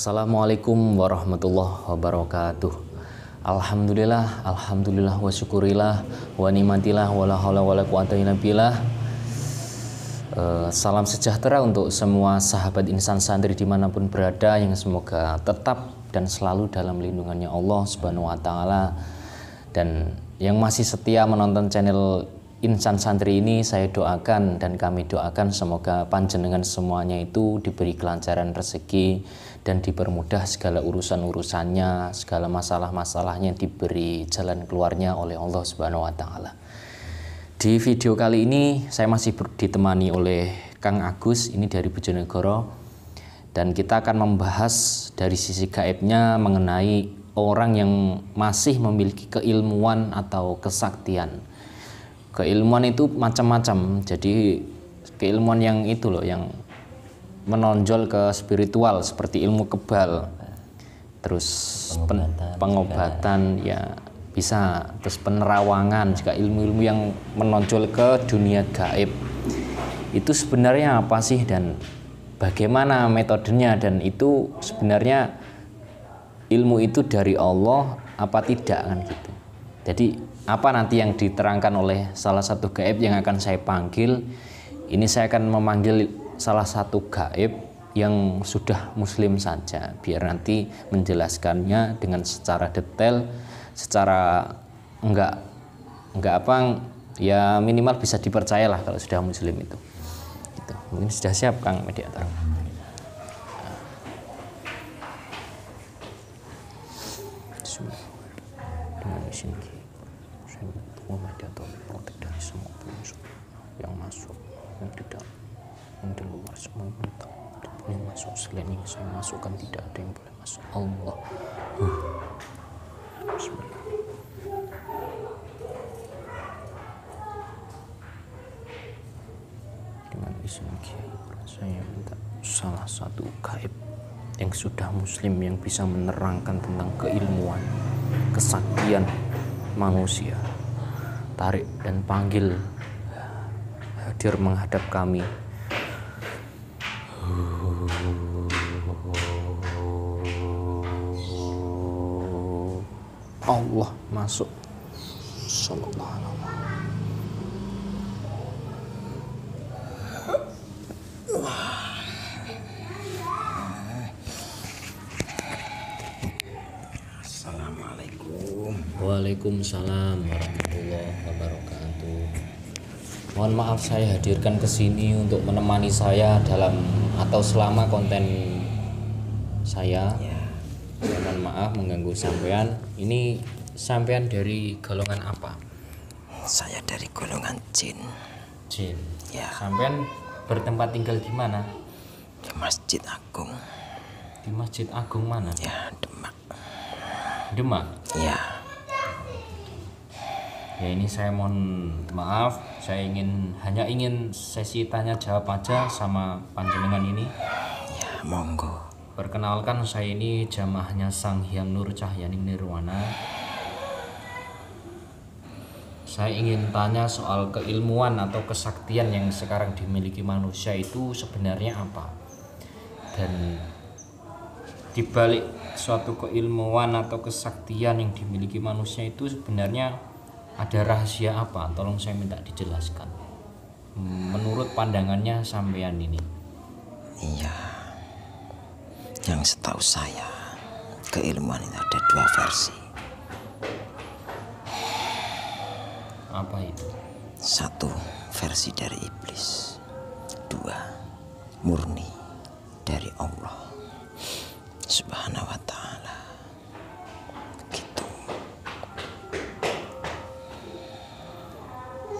Assalamualaikum warahmatullahi wabarakatuh. Alhamdulillah wa syukurillah wa ni'matillah wa la haula wa la quwata illa billah. Salam sejahtera untuk semua sahabat insan santri dimanapun berada, yang semoga tetap dan selalu dalam lindungannya Allah Subhanahu wa Ta'ala. Dan yang masih setia menonton channel Insan Santri ini, saya doakan dan kami doakan semoga panjenengan semuanya itu diberi kelancaran rezeki dan dipermudah segala urusan-urusannya, segala masalah-masalahnya diberi jalan keluarnya oleh Allah Subhanahu wa Ta'ala. Di video kali ini saya masih ditemani oleh Kang Agus, ini dari Bojonegoro, dan kita akan membahas dari sisi gaibnya mengenai orang yang masih memiliki keilmuan atau kesaktian. Keilmuan itu macam-macam, jadi keilmuan yang itu loh, yang menonjol ke spiritual seperti ilmu kebal, terus pengobatan ya bisa, terus penerawangan juga, ilmu-ilmu yang menonjol ke dunia gaib. Itu sebenarnya apa sih dan bagaimana metodenya, dan itu sebenarnya ilmu itu dari Allah apa tidak, kan gitu. Jadi apa nanti yang diterangkan oleh salah satu gaib yang akan saya panggil. Ini saya akan memanggil salah satu gaib yang sudah muslim saja, biar nanti menjelaskannya dengan secara detail, secara enggak apa ya, minimal bisa dipercayalah kalau sudah muslim itu. Gitu. Mungkin sudah siap Kang Mediator. Dengan izin Mediator protek dari semua penyusup yang masuk, yang tidak, yang di luar, semua yang tak boleh masuk. Selain ini saya masukkan, tidak ada yang boleh masuk. Allah. Bismillah. Dengan izin saya minta salah satu gaib yang sudah muslim, yang bisa menerangkan tentang keilmuan, kesaktian manusia, tarik dan panggil hadir menghadap kami. Allah masuk. Sallallahu alaihi wasallam. Assalamualaikum. Waalaikumsalam warahmatullahi wabarakatuh. Mohon maaf saya hadirkan ke sini untuk menemani saya dalam atau selama konten saya. Mohon maaf mengganggu sampean. Ini sampean dari golongan apa? Saya dari golongan jin. Jin. Ya. Sampean bertempat tinggal di mana? Di Masjid Agung. Di Masjid Agung mana? Ya, Demak. Demak. Ya. Ya, ini saya mohon maaf, saya hanya ingin sesi tanya jawab aja sama panjenengan ini. Ya, monggo. Perkenalkan, saya ini jamaahnya Sang Hyang Nur Cahyaning Nirwana. Saya ingin tanya soal keilmuan atau kesaktian yang sekarang dimiliki manusia itu sebenarnya apa, dan dibalik suatu keilmuan atau kesaktian yang dimiliki manusia itu sebenarnya ada rahasia apa? Tolong saya minta dijelaskan menurut pandangannya sampean ini. Iya. Yang setahu saya, keilmuan itu ada dua versi. Apa itu? Satu, versi dari iblis. Dua, murni dari Allah Subhanahu wa Ta'ala. Gitu.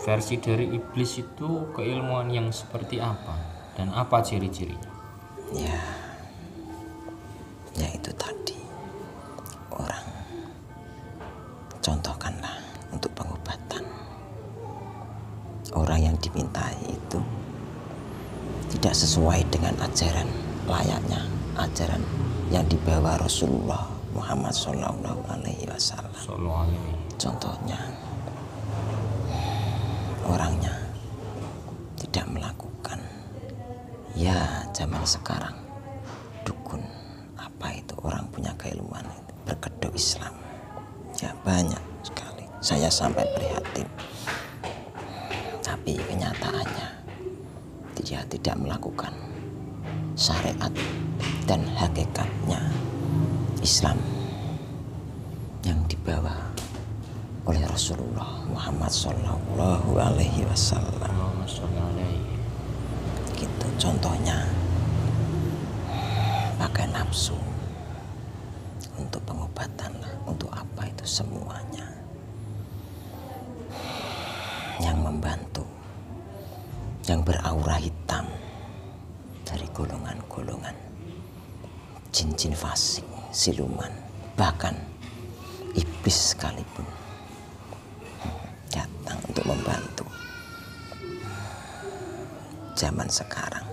Versi dari iblis itu keilmuan yang seperti apa dan apa ciri-cirinya? Ya itu tadi, orang, contohkanlah untuk pengobatan, orang yang dimintai itu tidak sesuai dengan ajaran layaknya, ajaran yang dibawa Rasulullah Muhammad Sallallahu Alaihi Wasallam. Contohnya, orangnya tidak melakukan ya zaman sekarang dukun, apa Islam. Ya banyak sekali. Saya sampai prihatin. Tapi kenyataannya dia tidak melakukan syariat dan hakikatnya Islam yang dibawa oleh Rasulullah Muhammad Sallallahu Alaihi Wasallam. Gitu contohnya, pakai nafsu untuk pengobatan lah, untuk apa itu semuanya yang membantu, yang beraura hitam dari golongan-golongan jin-jin fasik, siluman, bahkan iblis sekalipun datang untuk membantu. Zaman sekarang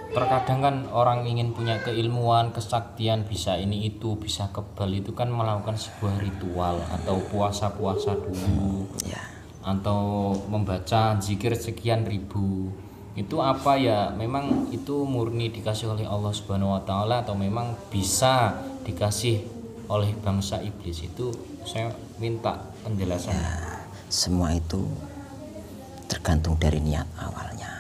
terkadang kan orang ingin punya keilmuan, kesaktian, bisa ini itu, bisa kebal, itu kan melakukan sebuah ritual atau puasa-puasa dulu, ya, atau membaca zikir sekian ribu. Itu apa ya, memang itu murni dikasih oleh Allah Subhanahu wa taala atau memang bisa dikasih oleh bangsa iblis? Itu saya minta penjelasan. ya, semua itu tergantung dari niat awalnya.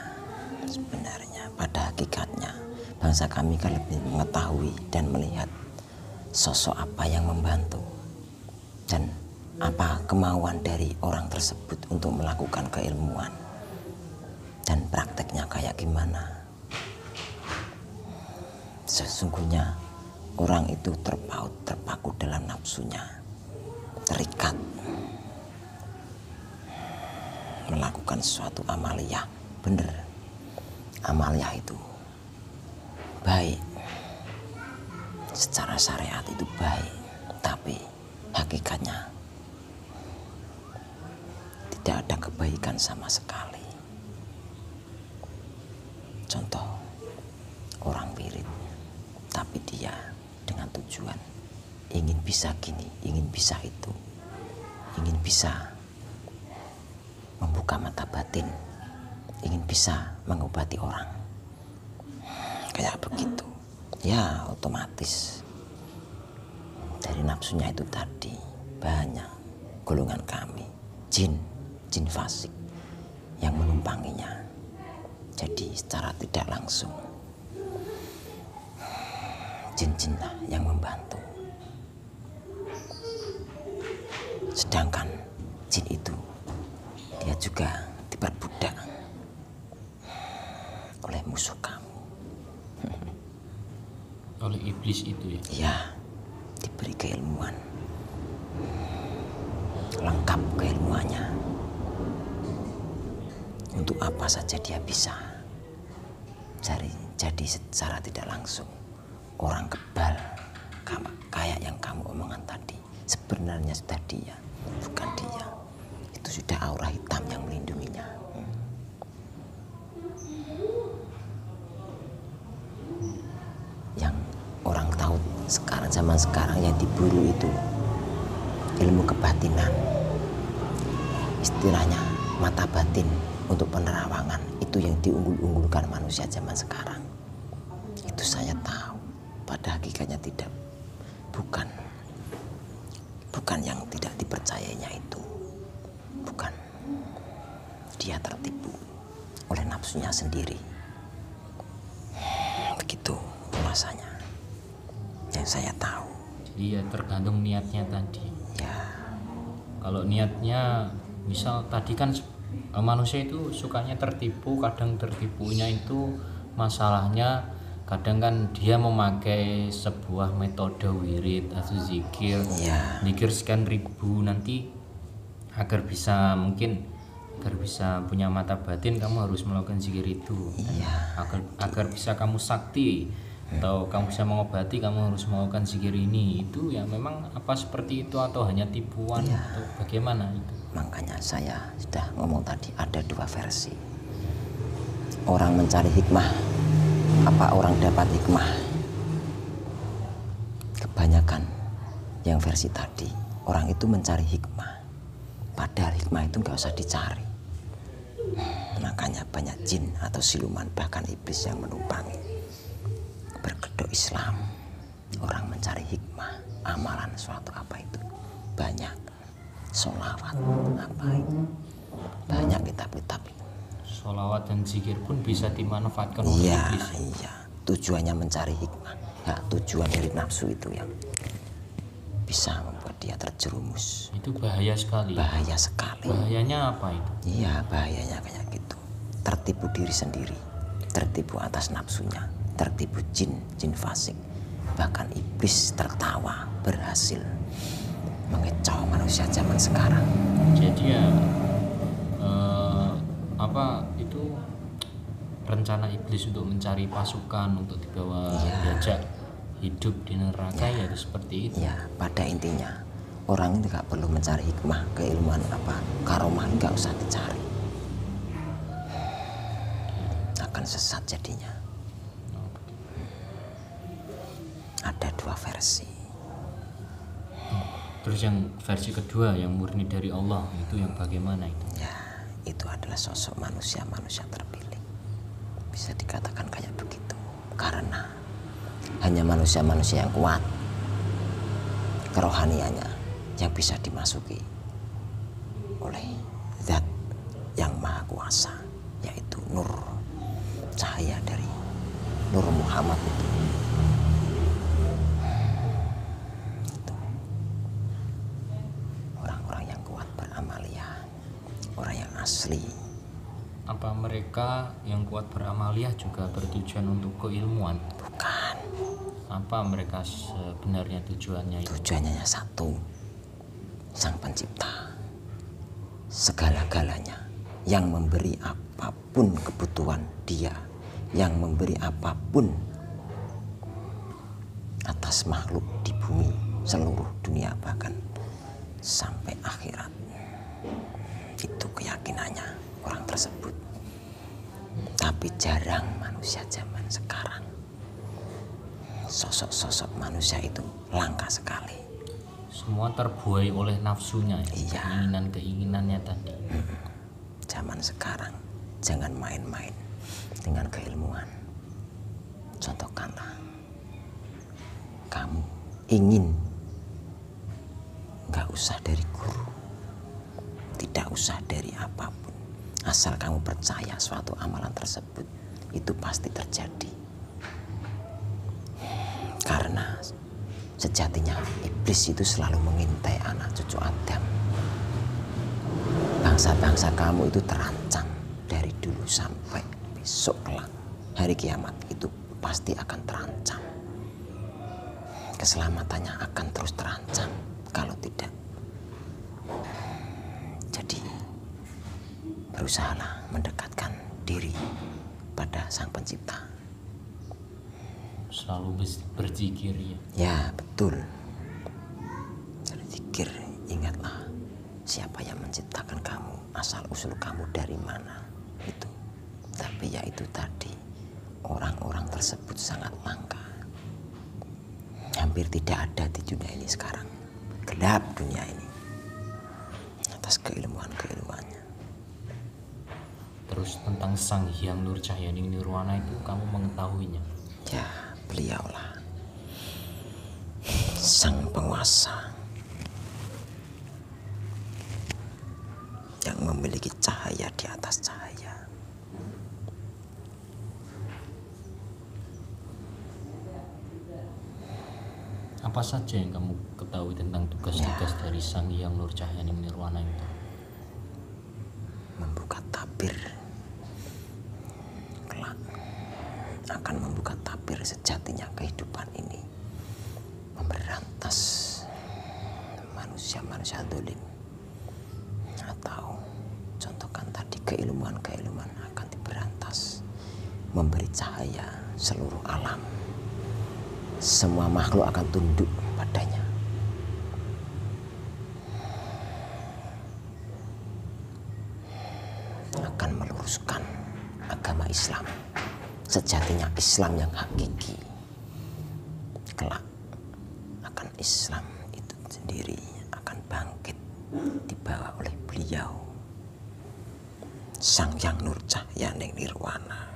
Sebenarnya pada hakikatnya bangsa kami kan lebih mengetahui dan melihat sosok apa yang membantu dan apa kemauan dari orang tersebut untuk melakukan keilmuan dan prakteknya kayak gimana. Sesungguhnya orang itu terpaut, terpaku dalam nafsunya, terikat melakukan suatu amaliyah. Bener, amaliyah itu baik, secara syariat itu baik, tapi hakikatnya tidak ada kebaikan sama sekali. Contoh, orang wirid, tapi dia dengan tujuan ingin bisa gini, ingin bisa itu, ingin bisa membuka mata batin, ingin bisa mengobati orang, kayak begitu. Ya otomatis dari nafsunya itu tadi banyak golongan kami, jin fasik yang menumpanginya. Jadi secara tidak langsung jin-jinlah yang membantu. Sedangkan jin itu dia juga diperbudak oleh musuh kamu, Oleh iblis itu ya. ya, diberi keilmuan lengkap, keilmuannya untuk apa saja dia bisa. Jadi secara tidak langsung orang kebal kayak yang kamu omongan tadi sebenarnya sudah dia, bukan dia. Itu sudah aura hitam yang melindunginya. Yang orang tahu sekarang, zaman sekarang yang diburu itu ilmu kebatinan, istilahnya mata batin untuk penerawangan. Itu yang diunggul-unggulkan manusia zaman sekarang. Itu saya tahu, pada hakikatnya tidak, bukan yang tidak dipercayainya itu, bukan. Dia tertipu oleh nafsunya sendiri. Begitu rasanya yang saya tahu. Iya, tergantung niatnya tadi. Ya, Kalau niatnya, misal tadi kan manusia itu sukanya tertipu, kadang tertipunya itu masalahnya kadang kan dia memakai sebuah metode wirid atau zikir, ya, zikir sekian ribu, nanti agar bisa punya mata batin kamu harus melakukan zikir itu. iya, Agar bisa kamu sakti atau kamu bisa mengobati, kamu harus melakukan zikir ini. Itu ya memang apa seperti itu atau hanya tipuan atau bagaimana itu? Makanya saya sudah ngomong tadi ada dua versi. Orang mencari hikmah, apa orang dapat hikmah? Kebanyakan yang versi tadi, orang itu mencari hikmah, padahal hikmah itu nggak usah dicari. Makanya banyak jin atau siluman, bahkan iblis yang menumpangi berkedok Islam. Orang mencari hikmah, amalan suatu apa itu banyak. Sholawat apa itu banyak, kitab-kitab itu. Sholawat dan zikir pun bisa dimanfaatkan oleh Iya, iblis. iya. Tujuannya mencari hikmah. Ya, tujuan dari nafsu itu yang bisa membuat dia terjerumus. Itu bahaya sekali. Bahaya sekali. Bahayanya apa itu? Iya, bahayanya kayak gitu. Tertipu diri sendiri, tertipu atas nafsunya, tertipu jin fasik. Bahkan iblis tertawa berhasil mengecoh manusia zaman sekarang. Jadi ya apa itu rencana iblis untuk mencari pasukan untuk dibawa diajak hidup di neraka ya itu seperti itu. Ya, pada intinya orang itu gak perlu mencari hikmah, keilmuan apa, karomah nggak usah dicari. Akan sesat jadinya. Ada dua versi. Terus yang versi kedua yang murni dari Allah itu yang bagaimana itu? Ya, itu adalah sosok manusia terpilih. Bisa dikatakan kayak begitu. Karena hanya manusia yang kuat kerohaniannya yang bisa dimasuki oleh zat yang maha kuasa, yaitu nur, cahaya dari Nur Muhammad itu. Orang-orang yang kuat beramaliyah, orang yang asli. Apa mereka yang kuat beramaliyah juga bertujuan untuk keilmuan? Bukan. Apa mereka sebenarnya tujuannya itu? Tujuannya satu, Sang Pencipta segala-galanya, yang memberi apapun kebutuhan dia, yang memberi apapun atas makhluk di bumi, seluruh dunia, bahkan sampai akhirat. Itu keyakinannya orang tersebut. Tapi jarang manusia zaman sekarang. Sosok-sosok manusia itu langka sekali. Semua terbuai oleh nafsunya, Iya. keinginan-keinginannya tadi. Zaman sekarang jangan main-main dengan keilmuan. Contohkanlah, kamu ingin, gak usah dari guru, tidak usah dari apapun, asal kamu percaya suatu amalan tersebut itu pasti terjadi. Karena sejatinya iblis itu selalu mengintai anak cucu Adam. Bangsa-bangsa kamu itu terancam dari dulu sampai besok kelak hari kiamat, itu pasti akan terancam. Keselamatannya akan terus terancam kalau tidak. Jadi berusahalah mendekatkan diri pada Sang Pencipta. Selalu berzikir ya. Ya, betul. Berzikir, ingatlah siapa yang menciptakan kamu, asal usul kamu dari mana itu. Tapi ya itu tadi, orang-orang tersebut sangat langka. Hampir tidak ada di dunia ini sekarang. Gelap dunia ini atas keilmuannya. Terus tentang Sang Hyang Nur Cahyaning Nirwana itu kamu mengetahuinya? Ya, beliaulah sang penguasa yang memiliki cahaya di atas cahaya. Apa saja yang kamu ketahui tentang tugas-tugas dari Sang Hyang Nur Cahyaning Nirwana itu? Membuka tabir kelak, akan membuka tabir sejatinya kehidupan ini, memberantas manusia-manusia zalim, atau contohkan tadi keilmuan-keilmuan akan diberantas, memberi cahaya seluruh alam. Semua makhluk akan tunduk padanya. Akan meluruskan agama Islam. Sejatinya Islam yang hakiki. Kelak akan Islam itu sendiri akan bangkit dibawa oleh beliau, Sang Hyang Nur Cahyaning Nirwana.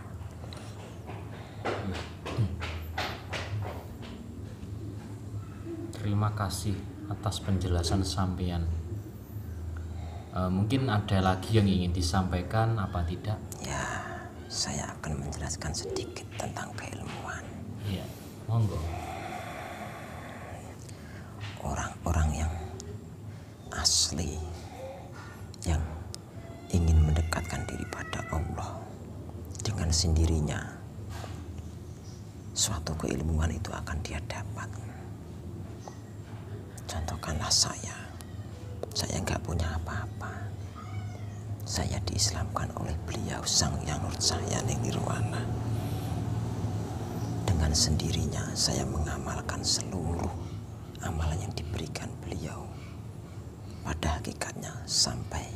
terima kasih atas penjelasan sampean. Mungkin ada lagi yang ingin disampaikan apa tidak? Ya, saya akan menjelaskan sedikit tentang keilmuan. Iya, monggo. Orang-orang yang asli, yang ingin mendekatkan diri pada Allah, dengan sendirinya suatu keilmuan itu akan dia dapat. Contohkanlah saya nggak punya apa-apa. Saya diislamkan oleh beliau Sang Hyang Nurjayani Nirwana. Dengan sendirinya saya mengamalkan seluruh amalan yang diberikan beliau. Pada hakikatnya sampai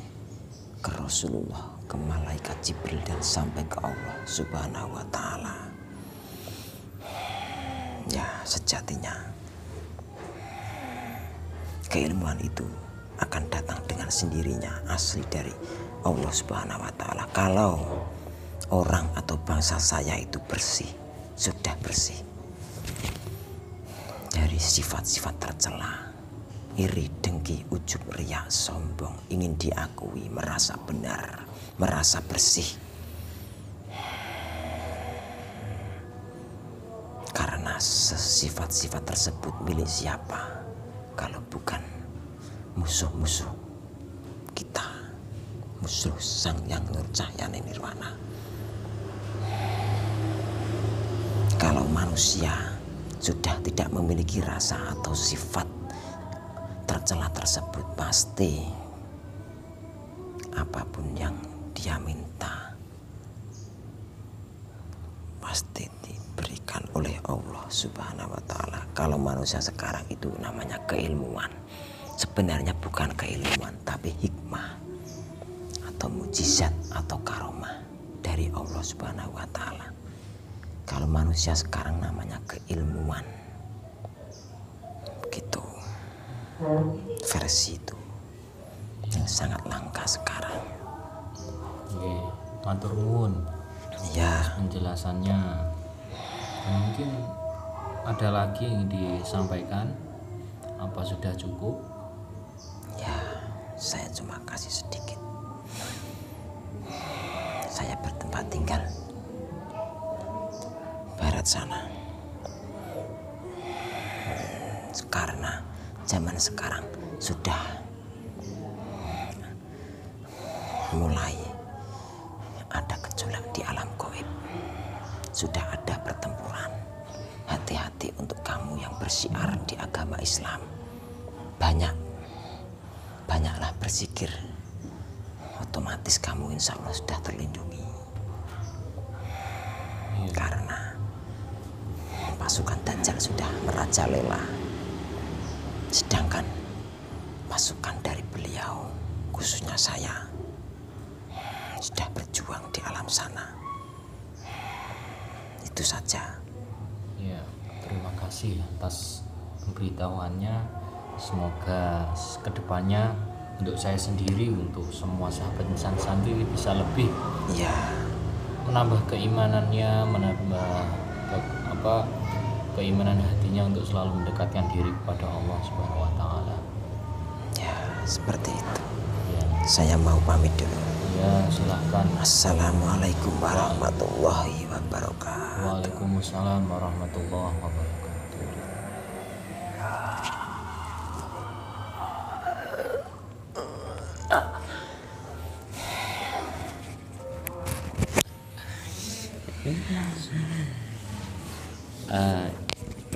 ke Rasulullah, ke malaikat Jibril, dan sampai ke Allah Subhanahu wa Ta'ala. Ya, sejatinya keilmuan itu akan datang dengan sendirinya, asli dari Allah Subhanahu wa Ta'ala. Kalau orang atau bangsa saya itu bersih, sudah bersih dari sifat-sifat tercela, iri, dengki, ujub, riya, sombong, ingin diakui, merasa benar, merasa bersih. Karena sifat-sifat tersebut milik siapa kalau bukan musuh-musuh kita, musuh Sang Hyang Nurjayani Nirwana. Kalau manusia sudah tidak memiliki rasa atau sifat tercela tersebut, pasti apapun yang dia minta pasti diberikan oleh Allah Subhanahu wa Ta'ala. Kalau manusia sekarang itu namanya keilmuan, sebenarnya bukan keilmuan tapi hikmah atau mujizat atau karomah dari Allah Subhanahu wa Ta'ala. Kalau manusia sekarang namanya keilmuan, begitu versi itu yang sangat langka sekarang. Oke, matur nuwun. Ya, Penjelasannya. Mungkin ada lagi yang disampaikan? Apa sudah cukup? ya, saya cuma kasih sedikit. Saya bertempat tinggal barat sana. Karena zaman sekarang sudah mulai ada gejolak di alam gaib. Sudah ada pertempuran. Hati-hati untuk kamu yang bersiar di agama Islam. Banyaklah berzikir. Otomatis kamu insya Allah sudah terlindungi. Karena pasukan Dajjal sudah merajalela. Sedangkan pasukan dari beliau, khususnya saya, sudah berjuang di alam sana. Itu saja. Ya, terima kasih atas pemberitahuannya. Semoga kedepannya untuk saya sendiri, untuk semua sahabat insan santri bisa lebih Ya, menambah keimanannya, menambah keimanan hatinya untuk selalu mendekatkan diri kepada Allah Subhanahu wa Ta'ala. ya, seperti itu. Ya, Saya mau pamit dulu. ya, silahkan. Assalamualaikum warahmatullahi wabarakatuh. Waalaikumsalam warahmatullahi wabarakatuh.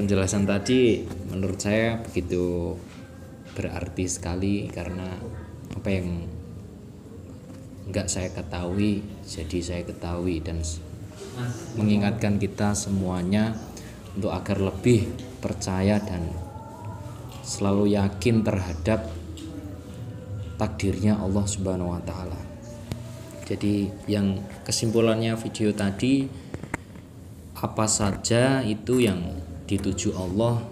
Penjelasan tadi menurut saya begitu berarti sekali, karena apa yang enggak saya ketahui jadi saya ketahui, dan mengingatkan kita semuanya untuk agar lebih percaya dan selalu yakin terhadap takdirnya Allah Subhanahu wa Ta'ala. Jadi yang kesimpulannya video tadi, apa saja itu yang dituju Allah,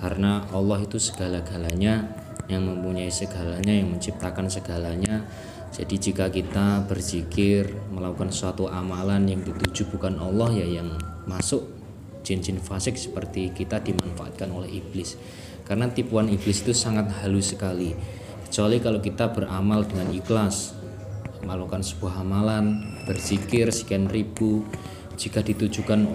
karena Allah itu segala-galanya, yang mempunyai segalanya, yang menciptakan segalanya. Jadi jika kita berzikir, melakukan suatu amalan yang dituju bukan Allah, ya yang masuk jin-jin fasik seperti kita dimanfaatkan oleh iblis. Karena tipuan iblis itu sangat halus sekali. Kecuali kalau kita beramal dengan ikhlas, melakukan sebuah amalan, berzikir sekian ribu, jika ditujukan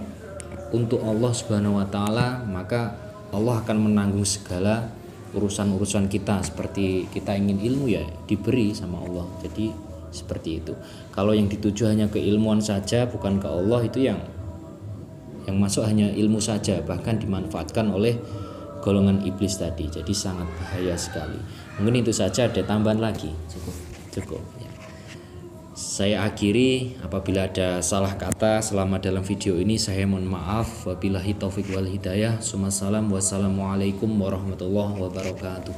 untuk Allah Subhanahu wa taala, maka Allah akan menanggung segala urusan-urusan kita. Seperti kita ingin ilmu ya diberi sama Allah. Jadi seperti itu. Kalau yang dituju hanya keilmuan saja bukan ke Allah, itu yang masuk hanya ilmu saja, bahkan dimanfaatkan oleh golongan iblis tadi. Jadi sangat bahaya sekali. Mungkin itu saja, ada tambahan lagi? Cukup ya. Saya akhiri, apabila ada salah kata selama dalam video ini saya mohon maaf. Wabillahi taufik wal hidayah. Wassalamualaikum warahmatullahi wabarakatuh.